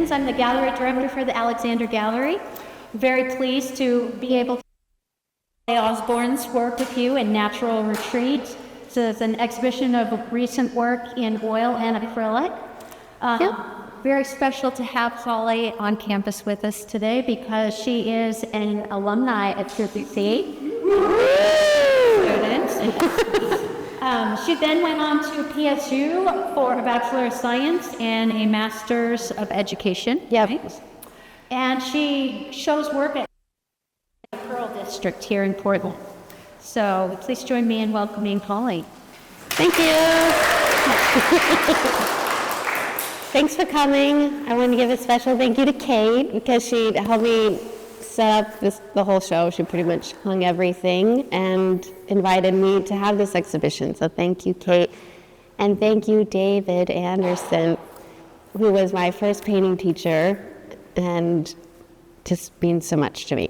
Simmons. I'm the gallery director for the Alexander Gallery. Very pleased to be able to play Osborne's work with you in Natural Retreat. So it's an exhibition of recent work in oil and acrylic. Very special to have Holly on campus with us today because she is an alumni at CCC. She then went on to PSU for a Bachelor of Science and a Master's of Education. Yep. Right? And she shows work at the Pearl District here in Portland. So please join me in welcoming Holly. Thank you. Thanks for coming. I want to give a special thank you to Kate because she helped me set up the whole show. She pretty much hung everything and invited me to have this exhibition. So thank you, Kate. And thank you, David Anderson, who was my first painting teacher and just means so much to me.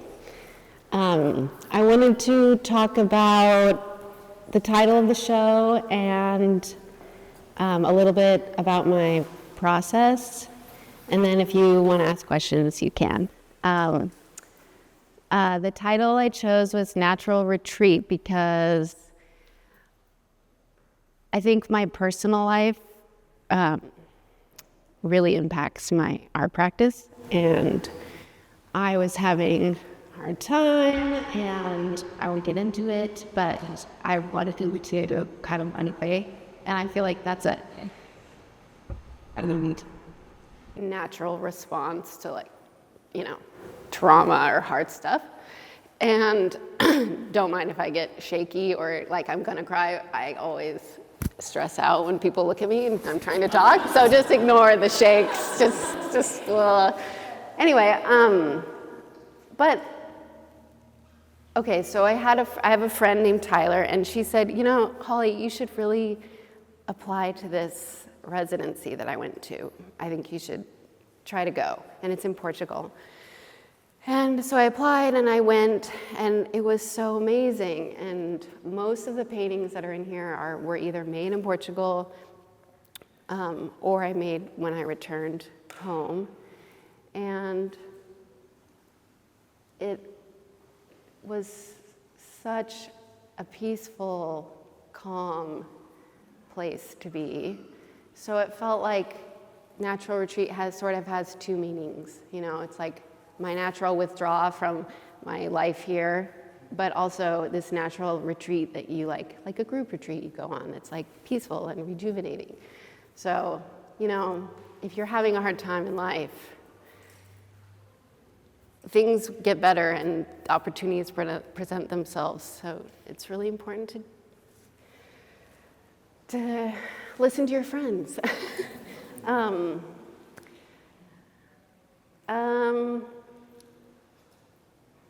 I wanted to talk about the title of the show and a little bit about my process, and then if you want to ask questions, you can. The title I chose was Natural Retreat because I think my personal life really impacts my art practice, and I was having a hard time, and I won't get into it, but I wanted to kind of anyway, and I feel like that's a natural response to trauma or hard stuff. And don't mind if I get shaky or like I'm gonna cry. I always stress out when people look at me and I'm trying to talk. So just ignore the shakes. Anyway, but okay. So I have a friend named Tyler, and she said, Holly, you should really apply to this residency that I went to. I think you should try to go, and it's in Portugal. And so I applied and I went, and it was so amazing. And most of the paintings that are in here were either made in Portugal or I made when I returned home. And it was such a peaceful, calm place to be. So it felt like Natural Retreat has two meanings. It's like my natural withdrawal from my life here, but also this natural retreat that you like a group retreat you go on. It's like peaceful and rejuvenating. So, if you're having a hard time in life, things get better and opportunities present themselves. So it's really important to listen to your friends.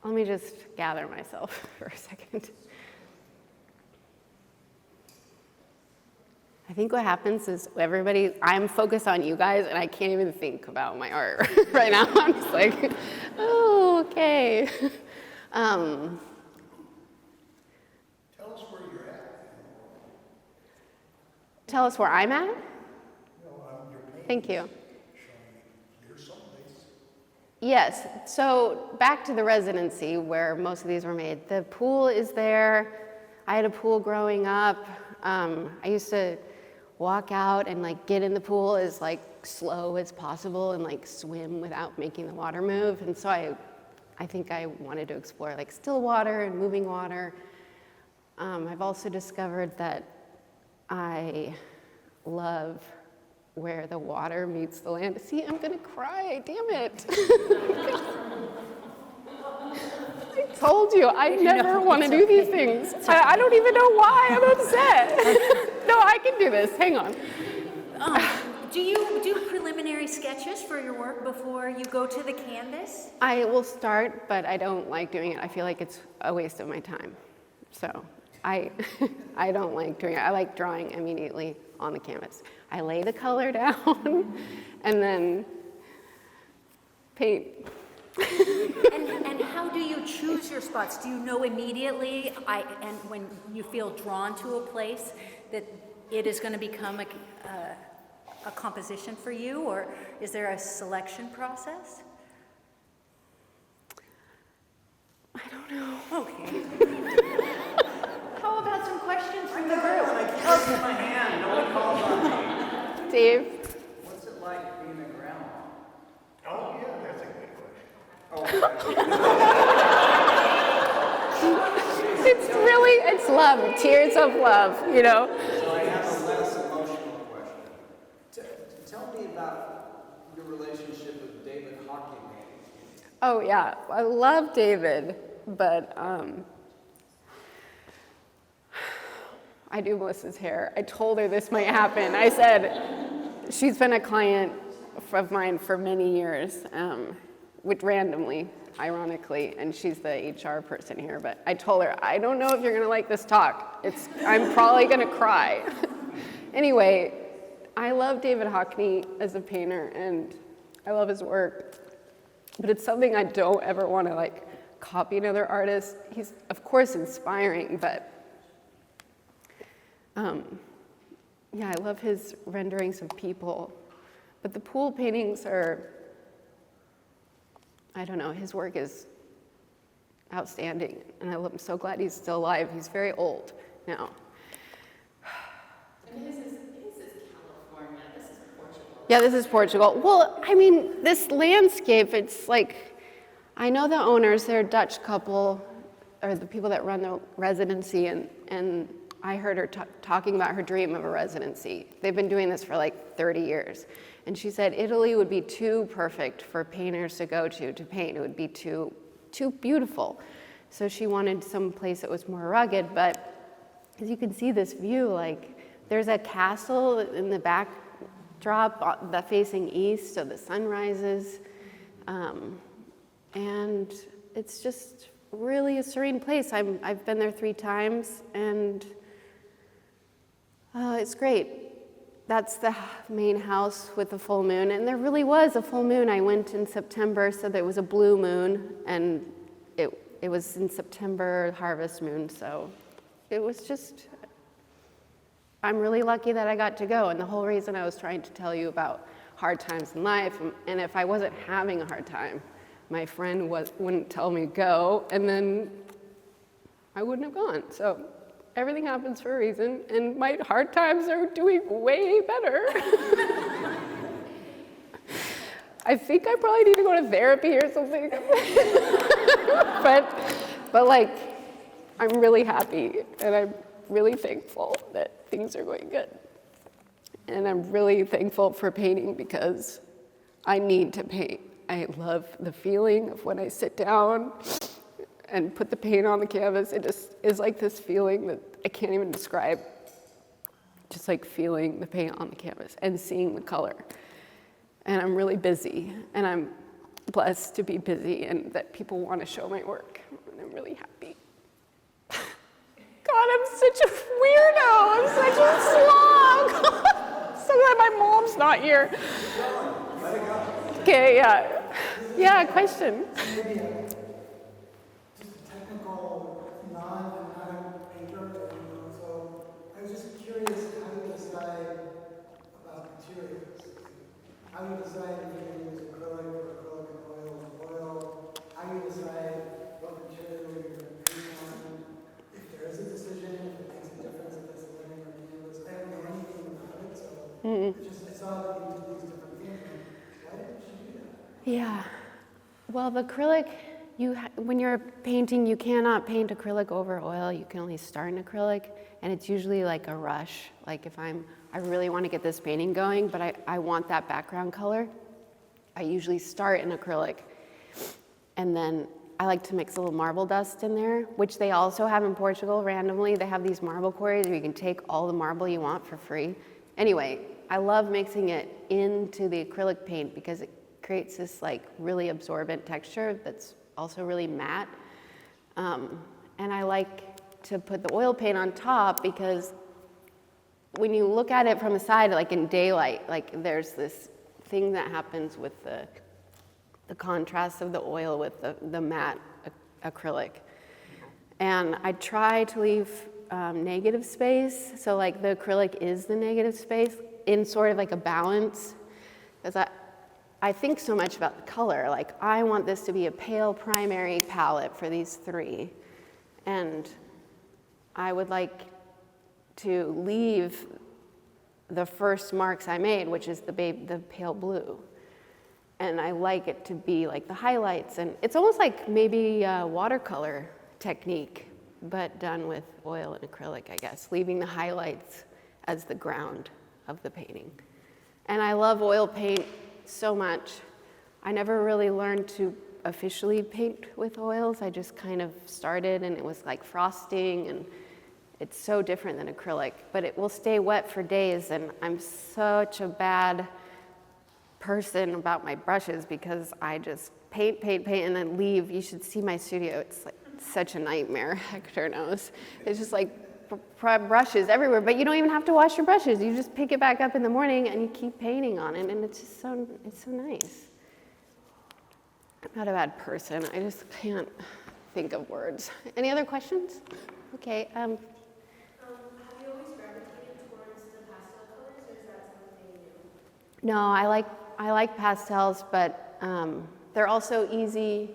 Let me just gather myself for a second. I think what happens is I'm focused on you guys and I can't even think about my art right now. I'm just like, oh, okay. Tell us where you're at. Tell us where I'm at? Your paintings. Thank you. You're someplace. Yes, so back to the residency where most of these were made. The pool is there. I had a pool growing up. I used to walk out and get in the pool as slow as possible and swim without making the water move. And so I think I wanted to explore still water and moving water. I've also discovered that I love where the water meets the land. See, I'm gonna cry, damn it. I told you, I never want to do these things. I don't even know why I'm upset. No, I can do this, hang on. Do you do preliminary sketches for your work before you go to the canvas? I will start, but I don't like doing it. I feel like it's a waste of my time. So I don't like doing it. I like drawing immediately on the canvas. I lay the color down and then paint. And how do you choose your spots? Do you know immediately, and when you feel drawn to a place, that it is going to become a composition for you, or is there a selection process? I don't know. Okay. How about some questions from the group? Dave? What's it like being a grandma? Oh, yeah, that's a good question. It's love, tears of love, you know? So I have a less emotional question. Tell me about your relationship with David Hockney. Oh yeah, I love David, but I do Melissa's hair. I told her this might happen. I said, she's been a client of mine for many years, with randomly, ironically, and she's the HR person here, but I told her, I don't know if you're gonna like this talk. I'm probably gonna cry. Anyway, I love David Hockney as a painter, and I love his work, but it's something I don't ever wanna like copy another artist. He's, of course, inspiring, but yeah, I love his renderings of people. But the pool paintings are, I don't know, his work is outstanding, and I'm so glad he's still alive. He's very old now. And his is California, this is Portugal. Yeah, this is Portugal. Well, I mean, this landscape, it's like, I know the owners, they're a Dutch couple, or the people that run the residency, and I heard her talking about her dream of a residency. They've been doing this for like 30 years. And she said Italy would be too perfect for painters to go to paint. It would be too beautiful. So she wanted some place that was more rugged, but as you can see this view, like there's a castle in the backdrop that facing east, so the sun rises. And it's just really a serene place. I've been there 3 times, and it's great. That's the main house with the full moon, and there really was a full moon. I went in September, so there was a blue moon, and it was in September, harvest moon, so it was just, I'm really lucky that I got to go, and the whole reason I was trying to tell you about hard times in life, and if I wasn't having a hard time, my friend wouldn't tell me go, and then I wouldn't have gone, so everything happens for a reason, and my hard times are doing way better. I think I probably need to go to therapy or something. but like, I'm really happy, and I'm really thankful that things are going good. And I'm really thankful for painting because I need to paint. I love the feeling of when I sit down and put the paint on the canvas. It just is like this feeling that I can't even describe. Just like feeling the paint on the canvas and seeing the color. And I'm really busy, and I'm blessed to be busy and that people want to show my work. And I'm really happy. God, I'm such a weirdo. I'm such a slog. So glad my mom's not here. Okay, yeah. Yeah, question. So I was just curious how you decide about materials. How you decide if you're going to use acrylic and oil, how you decide what material you're going to paint on, if there is a decision, if it makes a difference if it's living or canvas. I don't know anything about it, so I saw that you did these different things. Why didn't you do that? Yeah. Well, the acrylic, when you're painting, you cannot paint acrylic over oil. You can only start in acrylic, and it's usually like a rush. Like if I really want to get this painting going, but I want that background color, I usually start in acrylic, and then I like to mix a little marble dust in there, which they also have in Portugal randomly. They have these marble quarries where you can take all the marble you want for free. Anyway, I love mixing it into the acrylic paint because it creates this like really absorbent texture that's also really matte. And I like to put the oil paint on top because when you look at it from the side, like in daylight, like there's this thing that happens with the contrast of the oil with the matte acrylic. And I try to leave negative space, so like the acrylic is the negative space, in sort of like a balance, because I think so much about the color. Like, I want this to be a pale primary palette for these three. And I would like to leave the first marks I made, which is the pale blue. And I like it to be like the highlights. And it's almost like maybe a watercolor technique, but done with oil and acrylic, I guess, leaving the highlights as the ground of the painting. And I love oil paint so much. I never really learned to officially paint with oils. I just kind of started, and it was like frosting, and it's so different than acrylic, but it will stay wet for days, and I'm such a bad person about my brushes because I just paint, and then leave. You should see my studio. It's like such a nightmare. Hector knows. It's just like brushes everywhere, but you don't even have to wash your brushes. You just pick it back up in the morning and you keep painting on it, and it's just so nice. I'm not a bad person. I just can't think of words. Any other questions? Okay. Have you always gravitated towards the pastel colors, or is that something new? No, I like pastels, but they're also easy.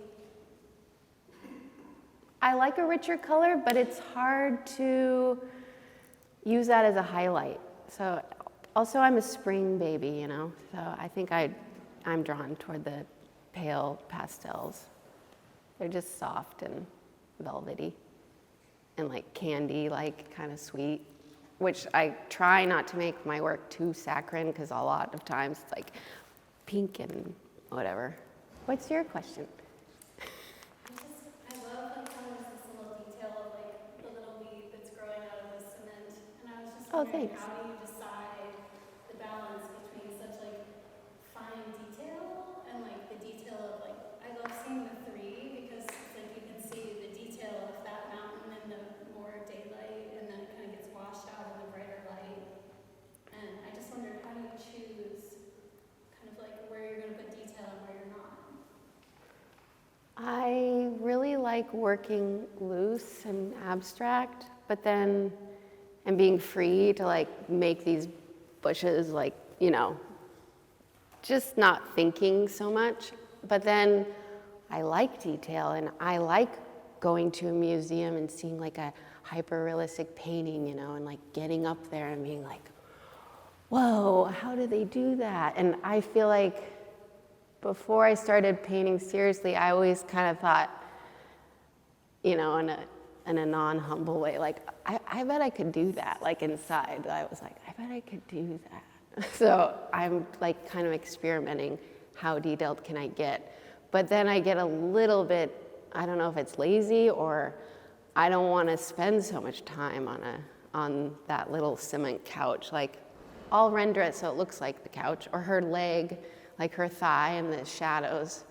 I like a richer color, but it's hard to use that as a highlight. So also I'm a spring baby, you know, so I think I'm drawn toward the pale pastels. They're just soft and velvety and like candy, like kind of sweet, which I try not to make my work too saccharine because a lot of times it's like pink and whatever. What's your question? I love like how there's this little detail of like the little weed that's growing out of the cement, and I was just wondering, thanks. how do you decide the balance between such like fine detail and like the detail of like, I love seeing the three because it's like you can see the detail of that mountain in the more daylight, and then it kind of gets washed out in the brighter light. And I just wondered, how do you choose kind of like where you're going to put detail and where you're not? I really like working loose and abstract, but then, and being free to like make these bushes like, you know, just not thinking so much. But then I like detail, and I like going to a museum and seeing like a hyper-realistic painting, you know, and like getting up there and being like, whoa, how do they do that? And I feel like before I started painting seriously, I always kind of thought, you know, in a non-humble way, like, I bet I could do that. Like inside, I was like, I bet I could do that. So I'm like kind of experimenting, how detailed can I get? But then I get a little bit, I don't know if it's lazy or I don't want to spend so much time on that little cement couch. Like, I'll render it so it looks like the couch, or her leg, like her thigh and the shadows.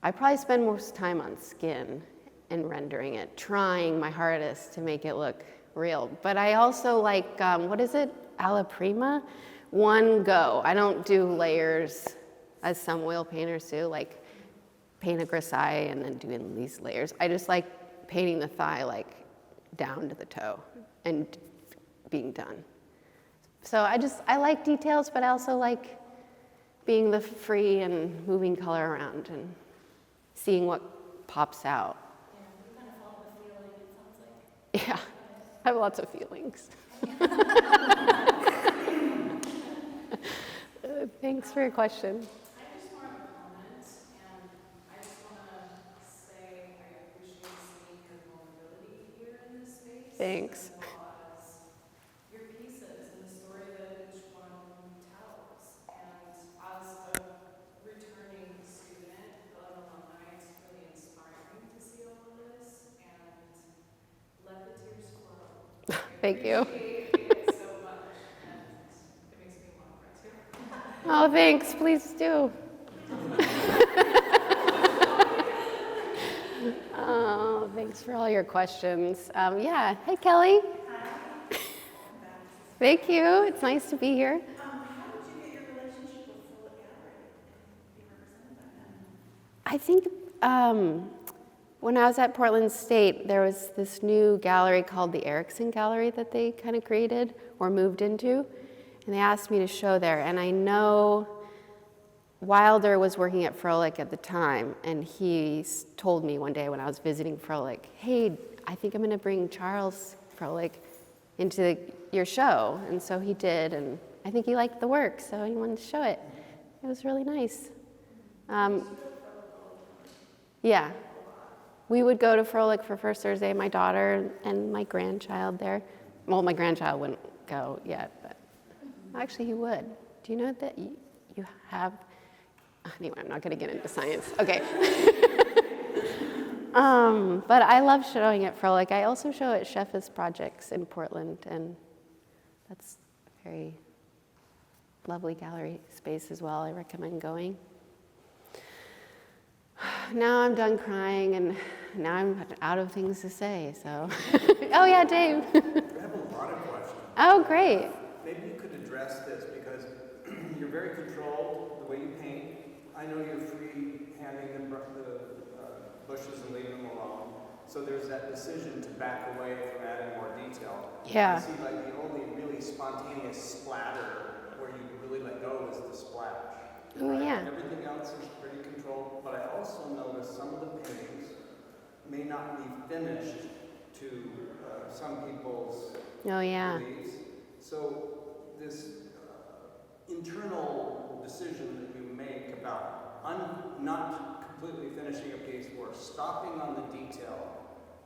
I probably spend most time on skin and rendering it, trying my hardest to make it look real. But I also like, what is it, alla prima? One go. I don't do layers as some oil painters do, like paint a grisaille and then doing these layers. I just like painting the thigh like down to the toe and being done. So I like details, but I also like being the free and moving color around and seeing what pops out. Yeah, you kind of follow the feeling, it sounds like. Yeah, I have lots of feelings. Thanks for your question. I just want to comment, and I just want to say I appreciate seeing your vulnerability here in this space. Thanks. As well as your pieces and the story that each one tells. And as a returning student, an alumni, it's really inspiring to see all of this, and let the tears flow. Thank you. It so much, and it makes me want to cry too. Oh, thanks. Please do. Oh, thanks for all your questions. Yeah. Hey, Kelly. Hi. Thank you. It's nice to be here. How did you get your relationship with Philip Gallery? Be represented by them? I think when I was at Portland State, there was this new gallery called the Erickson Gallery that they kind of created or moved into. and they asked me to show there. And I know Wilder was working at Froelich at the time, and he told me one day when I was visiting Froelich, hey, I think I'm going to bring Charles Froelich into your show. And so he did, and I think he liked the work, so he wanted to show it. It was really nice. Yeah. We would go to Froelich for First Thursday, my daughter and my grandchild there. Well, my grandchild wouldn't go yet, but actually he would. Do you know that you have... Anyway, I'm not going to get into science. Okay. But I love showing at Froelich. I also show at Sheffis Projects in Portland, and that's a very lovely gallery space as well. I recommend going. Now I'm done crying, and now I'm out of things to say, so. Oh, yeah, Dave. I have a lot of questions. Oh, great. Maybe you could address this because you're very controlled the way you paint. I know you're free-handing the bushes and leaving them alone. So there's that decision to back away from adding more detail. Yeah. I see like the only really spontaneous splatter where you really let go is the splash. Oh, yeah. Everything else is pretty controlled, but I also noticed some of the paintings may not be finished to some people's Oh, yeah. beliefs. So this internal decision that you make about not completely finishing a piece or stopping on the detail,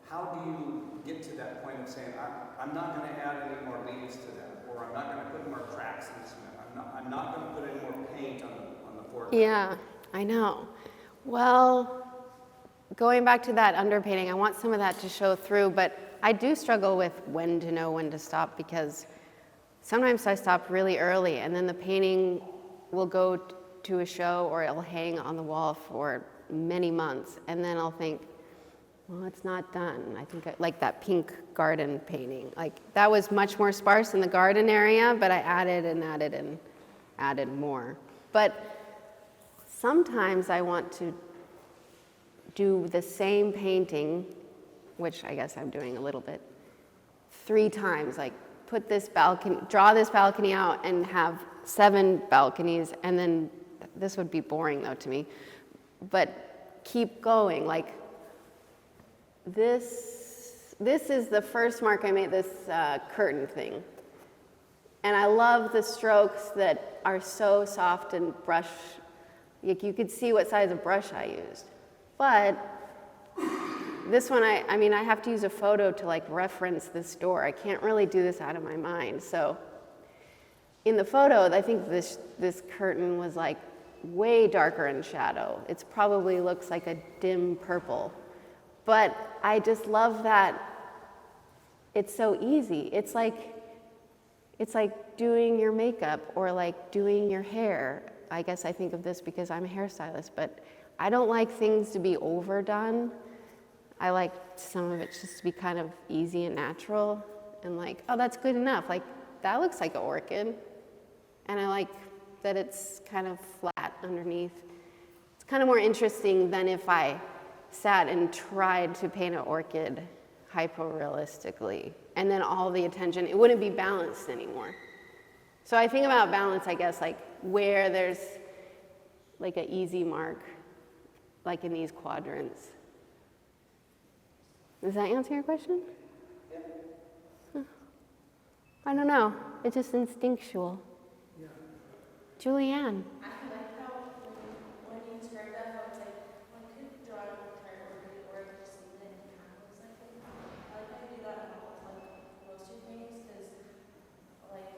how do you get to that point of saying, I'm not going to add any more leaves to that, or I'm not going to put more cracks in the cement, I'm not going to put any more paint on the foreground? Yeah, I know. Well, going back to that underpainting, I want some of that to show through, but I do struggle with when to know when to stop, because sometimes I stop really early and then the painting will go to a show or it'll hang on the wall for many months, and then I'll think, well, it's not done. I think like that pink garden painting, like that was much more sparse in the garden area, but I added and added and added more. But sometimes I want to do the same painting, which I guess I'm doing a little bit, 3 times, like put this balcony, draw this balcony out and have 7 balconies, and then this would be boring though to me, but keep going. Like this is the first mark I made, this curtain thing. And I love the strokes that are so soft and brush, like you could see what size of brush I used. But this one, I mean, I have to use a photo to like reference this door. I can't really do this out of my mind. So in the photo, I think this curtain was like way darker in shadow. It probably looks like a dim purple. But I just love that it's so easy. It's like doing your makeup or like doing your hair. I guess I think of this because I'm a hairstylist, but I don't like things to be overdone. I like some of it just to be kind of easy and natural and like, oh, that's good enough. Like, that looks like an orchid. And I like that it's kind of flat underneath. It's kind of more interesting than if I sat and tried to paint an orchid hyper-realistically. And then all the attention, it wouldn't be balanced anymore. So I think about balance, I guess, like where there's like an easy mark, like in these quadrants. Does that answer your question? Yeah. Huh. I don't know. It's just instinctual. Yeah. Julianne. I like how when you described that, how it's like one could draw an entire orchid or just leave it in kind of looks like it. I like how you do that in all like most of your paintings, because like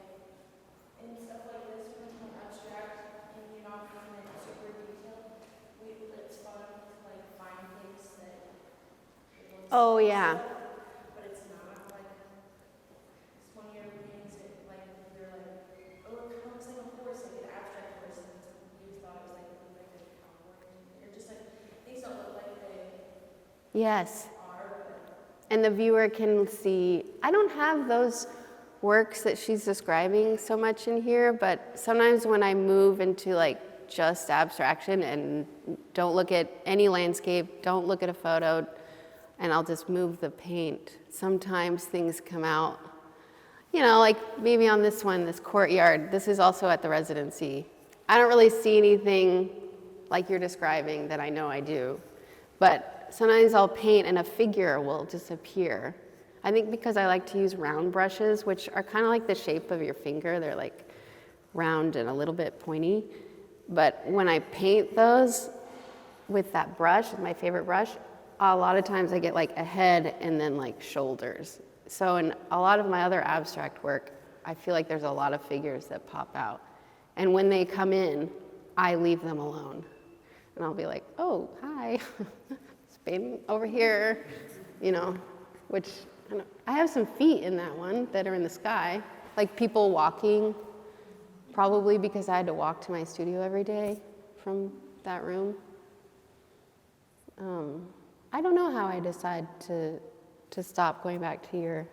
in stuff like this, when it's more abstract and you're not making it super detailed, it's fun to like find things that it looks Oh, like yeah. stuff, but it's not like it's one of your paintings that like you're like, oh, it kind of looks like a horse, like an abstract horse, and you thought it was like a cowboy. You're just like things don't look like they Yes. are, but And the viewer can see, I don't have those works that she's describing so much in here, but sometimes when I move into like just abstraction and don't look at any landscape, don't look at a photo, and I'll just move the paint, sometimes things come out you know, like maybe on this one, this courtyard, this is also at the residency. I don't really see anything like you're describing that I know I do, but sometimes I'll paint and a figure will just appear. I think because I like to use round brushes, which are kind of like the shape of your finger. They're like round and a little bit pointy. But when I paint those with that brush, my favorite brush, a lot of times I get like a head and then like shoulders. So in a lot of my other abstract work, I feel like there's a lot of figures that pop out. And when they come in, I leave them alone. And I'll be like, oh, hi, it's painting over here, you know, which I have some feet in that one that are in the sky, like people walking, probably because I had to walk to my studio every day from that room. I don't know how I decide to stop, going back to your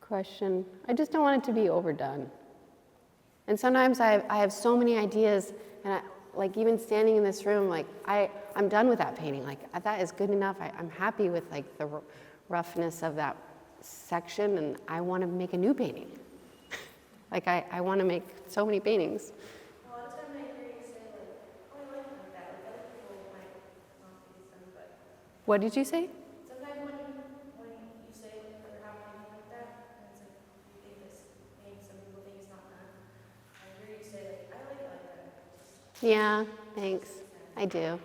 question. I just don't want it to be overdone. And sometimes I have so many ideas, and like even standing in this room, like I'm done with that painting. Like that is good enough. I'm happy with like the roughness of that section, and I want to make a new painting. Like I want to make so many paintings. A lot of times I hear you say like, oh, I like that. Like other people might not use them, but What did you say? sometimes when you say like or have anything like that, and it's like you think this maybe some people think it's not done. I hear you say like, I like that. Yeah, thanks. I do.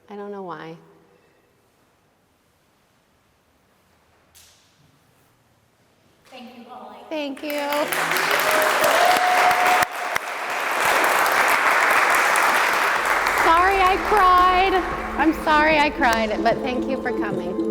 I don't know why. Thank you, Holly. Thank you. Sorry I cried. I'm sorry I cried, but thank you for coming.